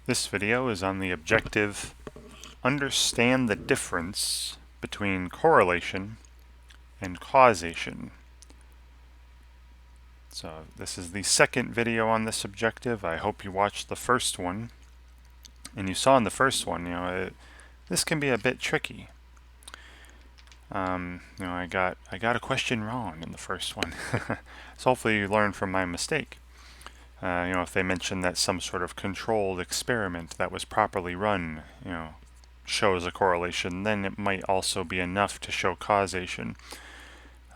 This video is on the objective, understand the difference between correlation and causation. So this is the second video on this objective. I hope you watched the first one. And you saw in the first one, this can be a bit tricky. I got a question wrong in the first one. So hopefully you learn from my mistake. If they mention that some sort of controlled experiment that was properly run, shows a correlation, then it might also be enough to show causation.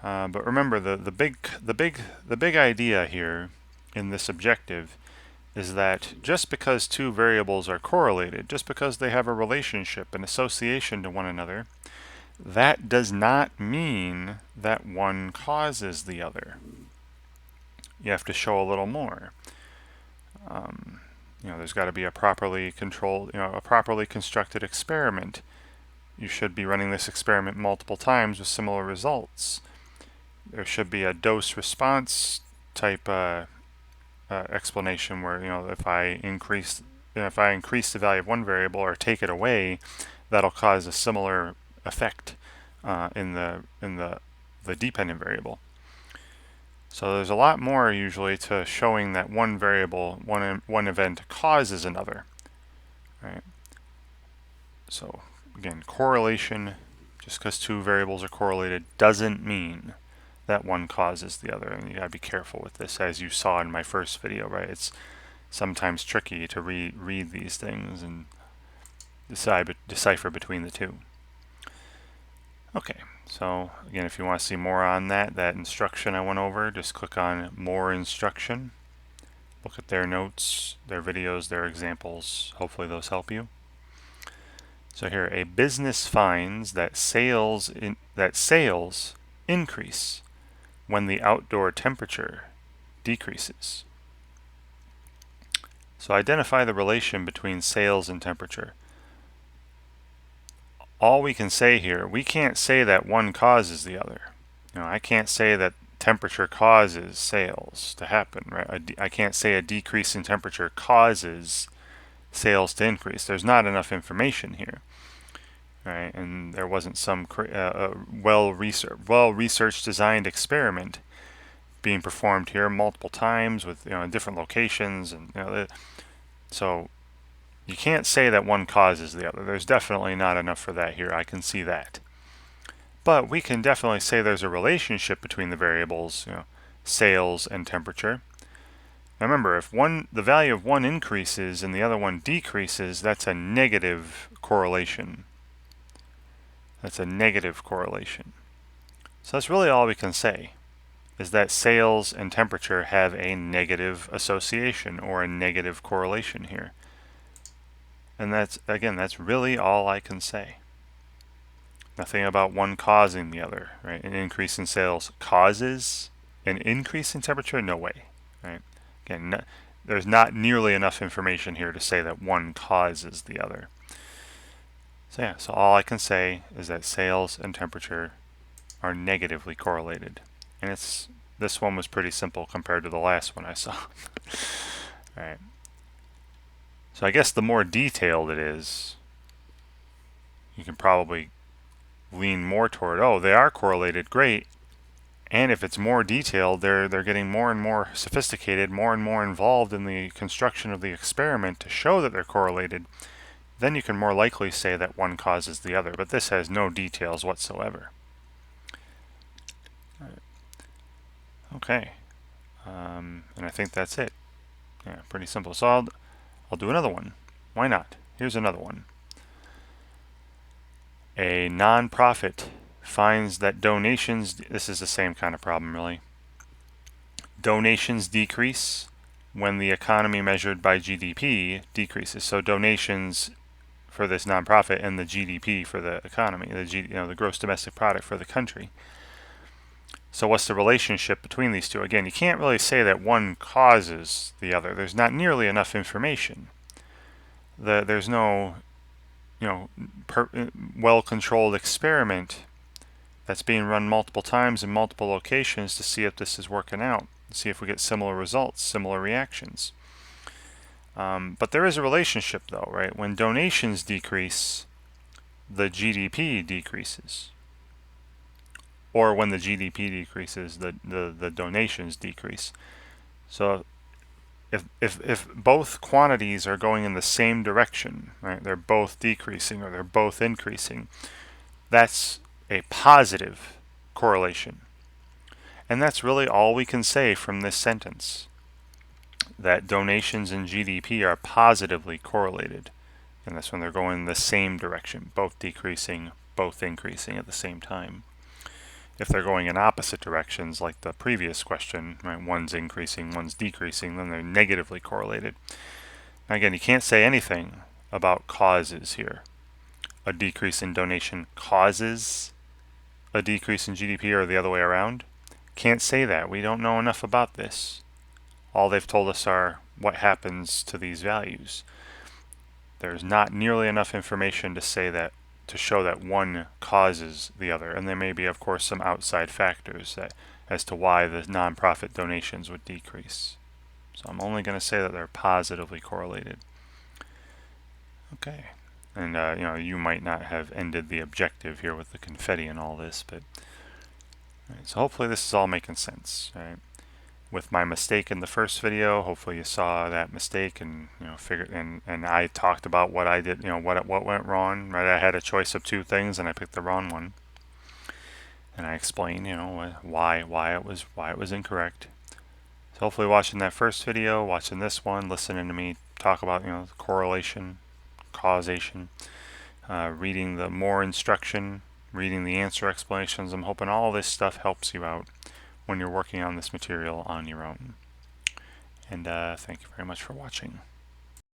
But remember, the big idea here in this objective is that just because two variables are correlated, just because they have a relationship, an association to one another, that does not mean that one causes the other. You have to show a little more. There's got to be a properly controlled, a properly constructed experiment. You should be running this experiment multiple times with similar results. There should be a dose-response type explanation where, if I increase the value of one variable or take it away, that'll cause a similar effect in the dependent variable. So there's a lot more usually to showing that one variable, one event causes another. Right? So again, correlation, just because two variables are correlated, doesn't mean that one causes the other. And you gotta be careful with this, as you saw in my first video, right? It's sometimes tricky to read these things and decipher between the two. Okay, so again, if you want to see more on that instruction I went over, just click on More Instruction. Look at their notes, their videos, their examples. Hopefully those help you. So here, a business finds that sales increase when the outdoor temperature decreases. So identify the relation between sales and temperature. All we can say here, we can't say that one causes the other. I can't say that temperature causes sales to happen, right? I can't say a decrease in temperature causes sales to increase. There's not enough information here, right? And there wasn't some well-researched, designed experiment being performed here multiple times with in different locations, and so you can't say that one causes the other. There's definitely not enough for that here. I can see that. But we can definitely say there's a relationship between the variables, sales and temperature. Now remember, if the value of one increases and the other one decreases, that's a negative correlation. That's a negative correlation. So that's really all we can say, is that sales and temperature have a negative association or a negative correlation here. And that's really all I can say. Nothing about one causing the other, right? An increase in sales causes an increase in temperature? No way, right? Again, there's not nearly enough information here to say that one causes the other. So yeah, so all I can say is that sales and temperature are negatively correlated. And this one was pretty simple compared to the last one I saw. All right. So I guess the more detailed it is, you can probably lean more toward, oh, they are correlated, great. And if it's more detailed, they're getting more and more sophisticated, more and more involved in the construction of the experiment to show that they're correlated. Then you can more likely say that one causes the other. But this has no details whatsoever. Okay. And I think that's it. Yeah, pretty simple. So I'll do another one. Why not? Here's another one. A nonprofit finds that donations, this is the same kind of problem really. Donations decrease when the economy measured by GDP decreases. So donations for this nonprofit and the GDP for the economy, the gross domestic product for the country. So what's the relationship between these two? Again, you can't really say that one causes the other. There's not nearly enough information. There's no well-controlled experiment that's being run multiple times in multiple locations to see if this is working out, see if we get similar results, similar reactions. But there is a relationship though, right? When donations decrease, the GDP decreases. Or when the GDP decreases, the donations decrease. So if both quantities are going in the same direction, right? They're both decreasing or they're both increasing. That's a positive correlation. And that's really all we can say from this sentence, that donations and GDP are positively correlated. And that's when they're going in the same direction, both decreasing, both increasing at the same time. If they're going in opposite directions, like the previous question, right, one's increasing, one's decreasing, then they're negatively correlated. Now again, you can't say anything about causes here. A decrease in donation causes a decrease in GDP or the other way around. Can't say that. We don't know enough about this. All they've told us are what happens to these values. There's not nearly enough information to say that, to show that one causes the other, and there may be, of course, some outside factors that, as to why the nonprofit donations would decrease. So I'm only going to say that they're positively correlated. Okay, and you might not have ended the objective here with the confetti and all this, but right, so hopefully this is all making sense, right? With my mistake in the first video, hopefully you saw that mistake and figured, and I talked about what I did, what went wrong, right? I had a choice of two things and I picked the wrong one, and I explained why it was incorrect. So hopefully watching that first video, watching this one, listening to me talk about the correlation, causation, reading the more instruction, reading the answer explanations, I'm hoping all this stuff helps you out when you're working on this material on your own. And thank you very much for watching.